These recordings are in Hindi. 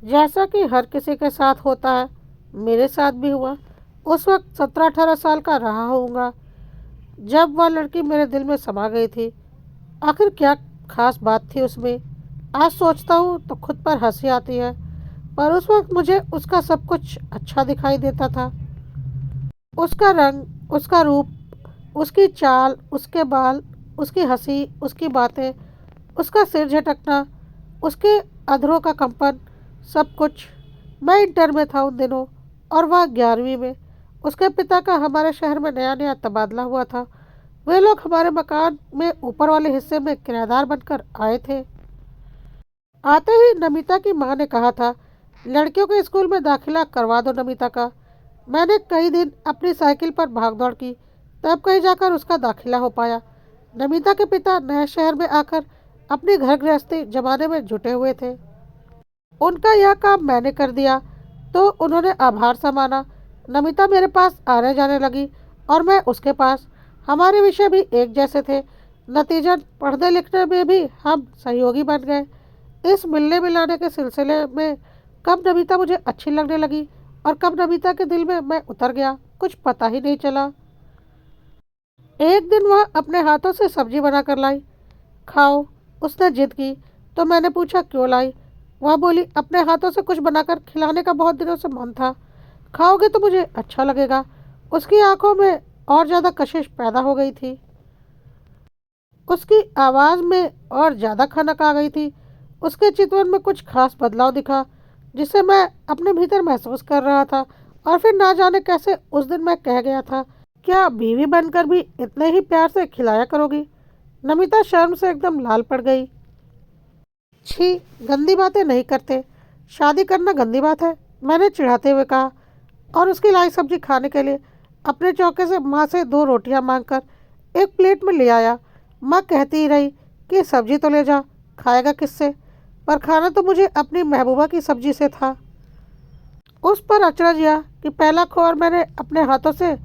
जैसा कि हर किसी के साथ होता है, मेरे साथ भी हुआ। उस वक्त 17-18 साल का रहा होऊंगा जब वह लड़की मेरे दिल में समा गई थी। आखिर क्या खास बात थी उसमें? आज सोचता हूँ तो खुद पर हंसी आती है, पर उस वक्त मुझे उसका सब कुछ अच्छा दिखाई देता था। उसका रंग, उसका रूप, उसकी चाल, उसके बाल, उसकी हंसी, उसकी बातें, उसका सिर झटकना, उसके अधरों का कंपन, सब कुछ। मैं इंटर में था उन दिनों और वह 11वीं में। उसके पिता का हमारे शहर में नया नया तबादला हुआ था। वे लोग हमारे मकान में ऊपर वाले हिस्से में किराएदार बनकर आए थे। आते ही नमिता की माँ ने कहा था, लड़कियों के स्कूल में दाखिला करवा दो नमिता का। मैंने कई दिन अपनी साइकिल पर भाग दौड़ की, तब कहीं जाकर उसका दाखिला हो पाया। नमिता के पिता नए शहर में आकर अपनी घर गृहस्थी जमाने में जुटे हुए थे। उनका यह काम मैंने कर दिया तो उन्होंने आभार सा माना। नमिता मेरे पास आने जाने लगी और मैं उसके पास। हमारे विषय भी एक जैसे थे। नतीजन पढ़ने लिखने में भी हम सहयोगी बन गए। इस मिलने मिलाने के सिलसिले में कब नमिता मुझे अच्छी लगने लगी और कब नमिता के दिल में मैं उतर गया, कुछ पता ही नहीं चला। एक दिन वह अपने हाथों से सब्जी बनाकर लाई। खाओ, उसने जिद की। तो मैंने पूछा क्यों लाई। वह बोली अपने हाथों से कुछ बनाकर खिलाने का बहुत दिनों से मन था, खाओगे तो मुझे अच्छा लगेगा। उसकी आंखों में और ज़्यादा कशिश पैदा हो गई थी। उसकी आवाज़ में और ज़्यादा खनक आ गई थी। उसके चितवन में कुछ खास बदलाव दिखा जिसे मैं अपने भीतर महसूस कर रहा था। और फिर ना जाने कैसे उस दिन मैं कह गया था, क्या बीवी बनकर भी इतने ही प्यार से खिलाया करोगी? नमिता शर्म से एकदम लाल पड़ गई। छी, गंदी बातें नहीं करते। शादी करना गंदी बात है, मैंने चिढ़ाते हुए कहा, और उसकी लाई सब्जी खाने के लिए अपने चौके से माँ से 2 रोटियां मांगकर एक प्लेट में ले आया। माँ कहती ही रही कि सब्जी तो ले जा, खाएगा किससे? पर खाना तो मुझे अपनी महबूबा की सब्जी से था। उस पर अचरज यह कि पहला खोर मैंने अपने हाथों से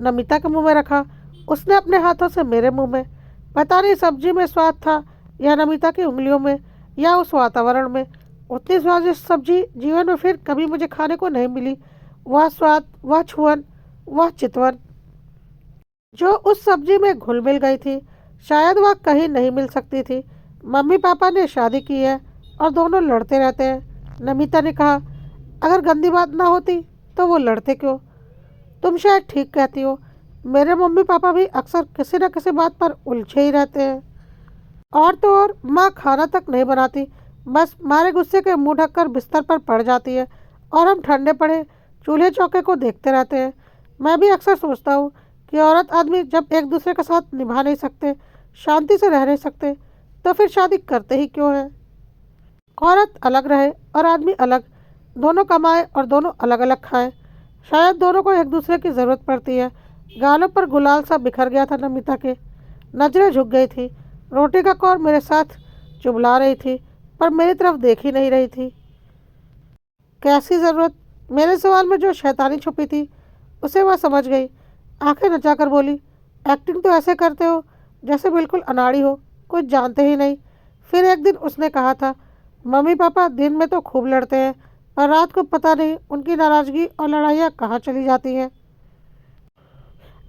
नमिता के मुंह में रखा, उसने अपने हाथों से मेरे मुंह में। पता नहीं सब्जी में स्वाद था या नमिता की उंगलियों में या उस वातावरण में। उतनी स्वादिष्ट सब्जी जीवन में फिर कभी मुझे खाने को नहीं मिली। वह स्वाद, वह छुअन, वह चितवन जो उस सब्जी में घुल मिल गई थी, शायद वह कहीं नहीं मिल सकती थी। मम्मी पापा ने शादी की है और दोनों लड़ते रहते हैं। नमिता ने कहा, अगर गंदी बात ना होती तो वो लड़ते क्यों? तुम शायद ठीक कहती हो। मेरे मम्मी पापा भी अक्सर किसी न किसी बात पर उलझे ही रहते हैं। और तो और माँ खाना तक नहीं बनाती, बस मारे गुस्से के मुंह ढककर बिस्तर पर पड़ जाती है और हम ठंडे पड़े चूल्हे चौके को देखते रहते हैं। मैं भी अक्सर सोचता हूँ कि औरत आदमी जब एक दूसरे के साथ निभा नहीं सकते, शांति से रह नहीं सकते, तो फिर शादी करते ही क्यों है? औरत अलग रहे और आदमी अलग, दोनों कमाए और दोनों अलग अलग खाएं। शायद दोनों को एक दूसरे की ज़रूरत पड़ती है। गालों पर गुलाल सा बिखर गया था नमिता के, नजरें झुक गई थी। रोटी का कौर मेरे साथ चुबला रही थी, पर मेरी तरफ देख ही नहीं रही थी। कैसी ज़रूरत? मेरे सवाल में जो शैतानी छुपी थी उसे वह समझ गई। आंखें नचाकर बोली, एक्टिंग तो ऐसे करते हो जैसे बिल्कुल अनाड़ी हो, कुछ जानते ही नहीं। फिर एक दिन उसने कहा था, मम्मी पापा दिन में तो खूब लड़ते हैं, पर रात को पता नहीं उनकी नाराज़गी और लड़ाइयाँ कहाँ चली जाती हैं।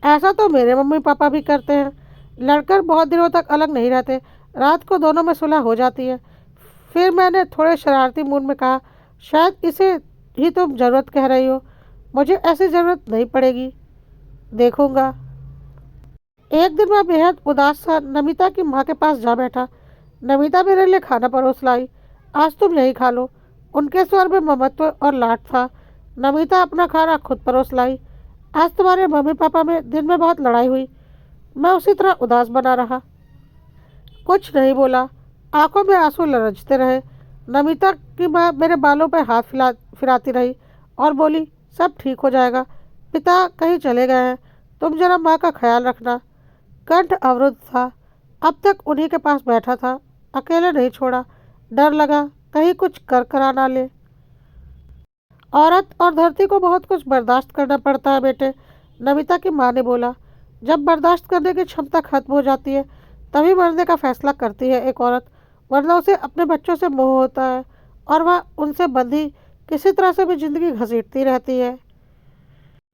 ऐसा तो मेरे मम्मी पापा भी करते हैं, लड़कर बहुत दिनों तक अलग नहीं रहते, रात को दोनों में सुलह हो जाती है। फिर मैंने थोड़े शरारती मूड में कहा, शायद इसे ही तुम ज़रूरत कह रही हो, मुझे ऐसी ज़रूरत नहीं पड़ेगी, देखूंगा। एक दिन मैं बेहद उदास सा नमिता की माँ के पास जा बैठा। नमिता मेरे लिए खाना परोस लाई। आज तुम यही खा लो। उनके स्वर में ममत्व और लाड था। नमिता अपना खाना खुद परोस लाई। आज तुम्हारे मम्मी पापा में दिन में बहुत लड़ाई हुई। मैं उसी तरह उदास बना रहा, कुछ नहीं बोला। आंखों में आंसू लरजते रहे। नमिता की माँ मेरे बालों पर हाथ फिराती रही और बोली, सब ठीक हो जाएगा, पिता कहीं चले गए हैं, तुम जरा माँ का ख्याल रखना। कंठ अवरुद्ध था। अब तक उन्हीं के पास बैठा था, अकेले नहीं छोड़ा। डर लगा कहीं कुछ कर करा ना ले। औरत और धरती को बहुत कुछ बर्दाश्त करना पड़ता है बेटे, नमिता की माँ ने बोला। जब बर्दाश्त करने की क्षमता खत्म हो जाती है तभी मरने का फैसला करती है एक औरत, वरना उसे अपने बच्चों से मोह होता है और वह उनसे बंधी किसी तरह से भी ज़िंदगी घसीटती रहती है।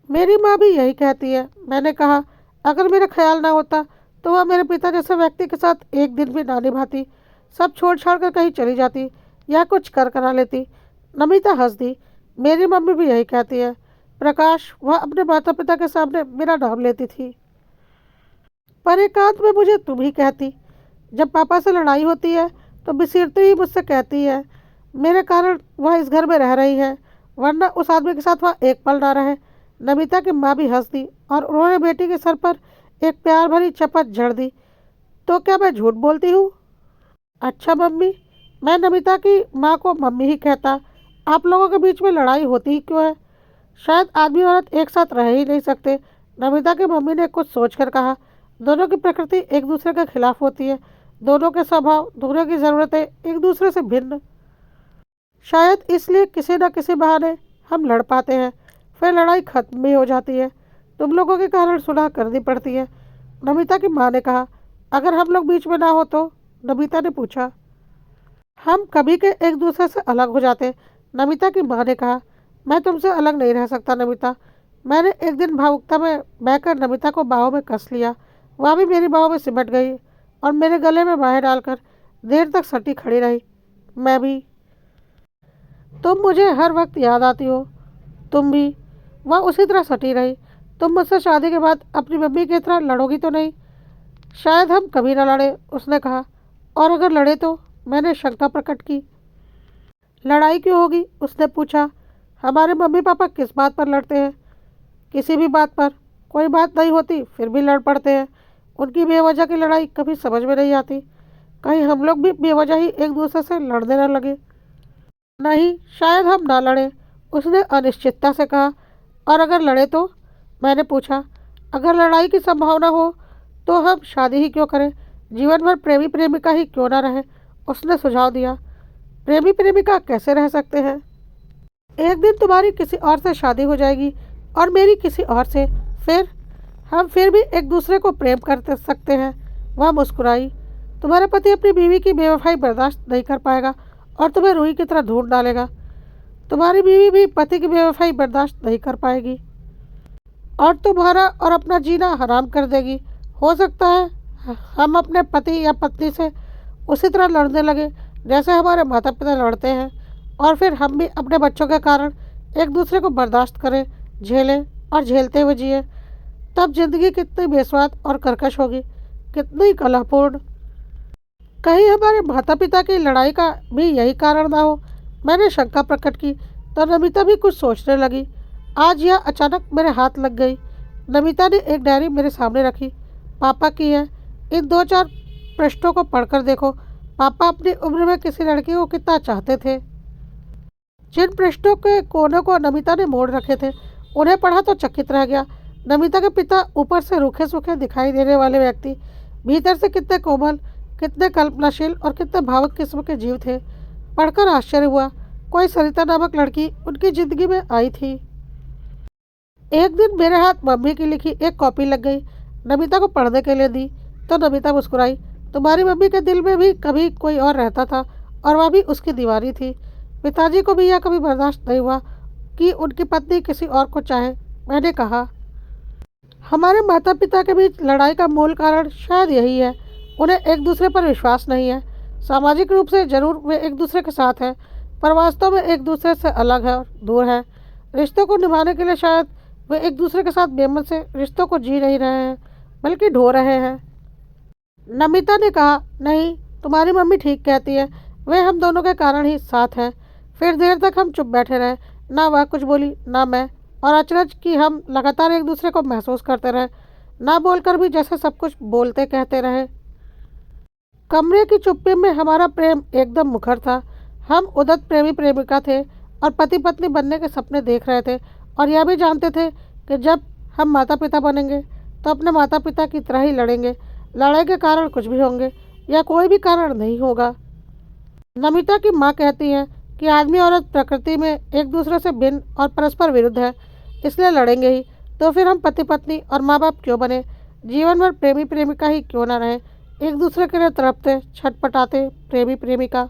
मेरी माँ भी यही कहती है। मैंने कहा, अगर मेरा ख्याल ना होता तो वह मेरे पिता जैसे व्यक्ति के साथ एक दिन भी ना निभाती, सब छोड़ छाड़ कर कहीं चली जाती या कुछ कर करा लेती। नमिता हंस दी। मेरी मम्मी भी यही कहती है। प्रकाश, वह अपने माता पिता के सामने मेरा नाम लेती थी। पर एकांत में मुझे तुम ही कहती। जब पापा से लड़ाई होती है तो बिसीरते ही मुझसे कहती है मेरे कारण वह इस घर में रह रही है, वरना उस आदमी के साथ वह एक पल ना रहे। नमिता की माँ भी हंस दी और उन्होंने बेटी के सर पर एक प्यार भरी चपत झड़ दी। तो क्या मैं झूठ बोलती हूँ? अच्छा मम्मी, मैं नमिता की माँ को मम्मी ही कहता। आप लोगों के बीच में लड़ाई होती ही क्यों है? शायद आदमी औरत एक साथ रह ही नहीं सकते। नमिता की मम्मी ने कुछ सोचकर कहा। दोनों की प्रकृति एक दूसरे के खिलाफ होती है, दोनों के स्वभाव, दोनों की ज़रूरतें एक दूसरे से भिन्न। शायद इसलिए किसी न किसी बहाने हम लड़ पाते हैं, फिर लड़ाई खत्म भी हो जाती है। तुम लोगों के कारण सुलह करनी पड़ती है। नमिता की माँ ने कहा। अगर हम लोग बीच में ना हो तो? नमिता ने पूछा। हम कभी के एक दूसरे से अलग हो जाते। नमिता की माँ ने कहा। मैं तुमसे अलग नहीं रह सकता नमिता। मैंने एक दिन भावुकता में बहकर नमिता को बाहों में कस लिया। वह भी मेरी बाहों में सिमट गई और मेरे गले में बाहें डालकर देर तक सटी खड़ी रही। मैं भी। तुम मुझे हर वक्त याद आती हो। तुम भी। वह उसी तरह सटी रही। तुम मुझसे शादी के बाद अपनी मम्मी की तरह लड़ोगी तो नहीं? शायद हम कभी ना लड़े, उसने कहा। और अगर लड़े तो? मैंने शंका प्रकट की। लड़ाई क्यों होगी? उसने पूछा। हमारे मम्मी पापा किस बात पर लड़ते हैं? किसी भी बात पर। कोई बात नहीं होती फिर भी लड़ पड़ते हैं। उनकी बेवजह की लड़ाई कभी समझ में नहीं आती। कहीं हम लोग भी बेवजह ही एक दूसरे से लड़ने न लगे। नहीं, शायद हम ना लड़े, उसने अनिश्चितता से कहा। और अगर लड़े तो? मैंने पूछा। अगर लड़ाई की संभावना हो तो हम शादी ही क्यों करें, जीवन भर प्रेमी प्रेमिका ही क्यों ना रहे, उसने सुझाव दिया। प्रेमी प्रेमिका कैसे रह सकते हैं? एक दिन तुम्हारी किसी और से शादी हो जाएगी और मेरी किसी और से, फिर हम फिर भी एक दूसरे को प्रेम कर सकते हैं। वह मुस्कुराई। तुम्हारा पति अपनी बीवी की बेवफाई बर्दाश्त नहीं कर पाएगा और तुम्हें रूही की तरह ढूंढ डालेगा। तुम्हारी बीवी भी पति की बेवफाई बर्दाश्त नहीं कर पाएगी और तुम्हारा और अपना जीना हराम कर देगी। हो सकता है हम अपने पति या पत्नी से उसी तरह लड़ने लगे जैसे हमारे माता पिता लड़ते हैं, और फिर हम भी अपने बच्चों के कारण एक दूसरे को बर्दाश्त करें, झेलें और झेलते हुए जिए। तब जिंदगी कितनी बेस्वाद और कर्कश होगी, कितनी कलहपूर्ण। कहीं हमारे माता पिता की लड़ाई का भी यही कारण ना हो, मैंने शंका प्रकट की। तो नमिता भी कुछ सोचने लगी। आज यह अचानक मेरे हाथ लग गई। नमिता ने एक डायरी मेरे सामने रखी। पापा की है। इन 2-4 पृष्ठों को पढ़कर देखो। पापा अपनी उम्र में किसी लड़की को कितना चाहते थे। जिन पृष्ठों के कोनों को नमिता ने मोड़ रखे थे, उन्हें पढ़ा तो चकित रह गया। नमिता के पिता ऊपर से रूखे सूखे दिखाई देने वाले व्यक्ति भीतर से कितने कोमल, कितने कल्पनाशील और कितने भावुक किस्म के जीव थे। पढ़कर आश्चर्य हुआ। कोई सरिता नामक लड़की उनकी जिंदगी में आई थी। एक दिन मेरे हाथ मम्मी की लिखी एक कॉपी लग गई। नमिता को पढ़ने के लिए दी तो नमिता मुस्कुराई। तुम्हारी मम्मी के दिल में भी कभी कोई और रहता था और वह भी उसकी दीवानी थी। पिताजी को भी यह कभी बर्दाश्त नहीं हुआ कि उनकी पत्नी किसी और को चाहे। मैंने कहा, हमारे माता पिता के बीच लड़ाई का मूल कारण शायद यही है। उन्हें एक दूसरे पर विश्वास नहीं है। सामाजिक रूप से जरूर वे एक दूसरे के साथ हैं, पर वास्तव में एक दूसरे से अलग है और दूर है। रिश्तों को निभाने के लिए शायद वे एक दूसरे के साथ बेमन से रिश्तों को जी नहीं रहे हैं, बल्कि ढो रहे हैं। नमिता ने कहा, नहीं, तुम्हारी मम्मी ठीक कहती है। वे हम दोनों के कारण ही साथ हैं। फिर देर तक हम चुप बैठे रहे। ना वह कुछ बोली, ना मैं, और अचरज कि हम लगातार एक दूसरे को महसूस करते रहे, ना बोलकर भी जैसे सब कुछ बोलते कहते रहे। कमरे की चुप्पी में हमारा प्रेम एकदम मुखर था। हम उदत प्रेमी प्रेमिका थे और पति पत्नी बनने के सपने देख रहे थे, और यह भी जानते थे कि जब हम माता पिता बनेंगे तो अपने माता पिता की तरह ही लड़ेंगे। लड़ाई के कारण कुछ भी होंगे या कोई भी कारण नहीं होगा। नमिता की माँ कहती हैं कि आदमी औरत प्रकृति में एक दूसरे से भिन्न और परस्पर विरुद्ध है, इसलिए लड़ेंगे ही। तो फिर हम पति पत्नी और माँ बाप क्यों बने? जीवन भर प्रेमी प्रेमिका ही क्यों ना रहे, एक दूसरे के लिए तड़पते छटपटाते प्रेमी प्रेमिका।